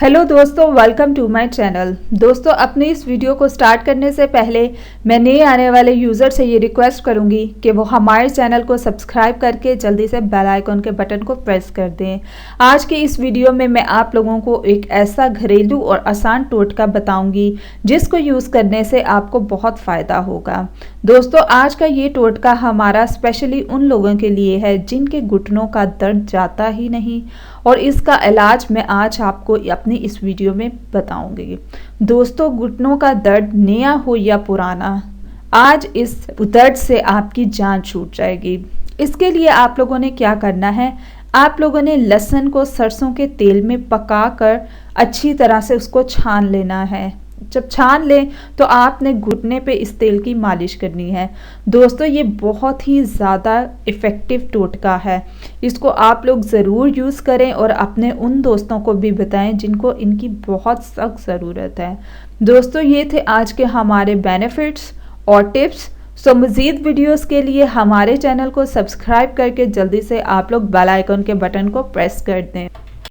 Hello दोस्तों, welcome to my channel. दोस्तों, अपने इस वीडियो को स्टार्ट करने से पहले मैं नए आने वाले यूज़र से ये रिक्वेस्ट करूंगी कि वो हमारे चैनल को सब्सक्राइब करके जल्दी से बेल आइकन के बटन को प्रेस कर दें। आज के इस वीडियो में मैं आप लोगों को एक ऐसा घरेलू और आसान टोटका बताऊंगी जिसको यूज़ करने से आपको बहुत फ़ायदा होगा। दोस्तों, आज का ये टोटका हमारा स्पेशली उन लोगों के लिए है जिनके घुटनों का दर्द जाता ही नहीं, और इसका इलाज मैं आज आपको अपनी इस वीडियो में बताऊंगी। दोस्तों, घुटनों का दर्द नया हो या पुराना, आज इस दर्द से आपकी जान छूट जाएगी। इसके लिए आप लोगों ने क्या करना है, आप लोगों ने लहसुन को सरसों के तेल में पकाकर अच्छी तरह से उसको छान लेना है। जब छान लें तो आपने घुटने पे इस तेल की मालिश करनी है। दोस्तों, ये बहुत ही ज़्यादा इफ़ेक्टिव टोटका है। इसको आप लोग ज़रूर यूज़ करें और अपने उन दोस्तों को भी बताएं जिनको इनकी बहुत सख्त ज़रूरत है। दोस्तों, ये थे आज के हमारे बेनिफिट्स और टिप्स। सो मज़ीद वीडियोस के लिए हमारे चैनल को सब्सक्राइब करके जल्दी से आप लोग बेल आइकन के बटन को प्रेस कर दें।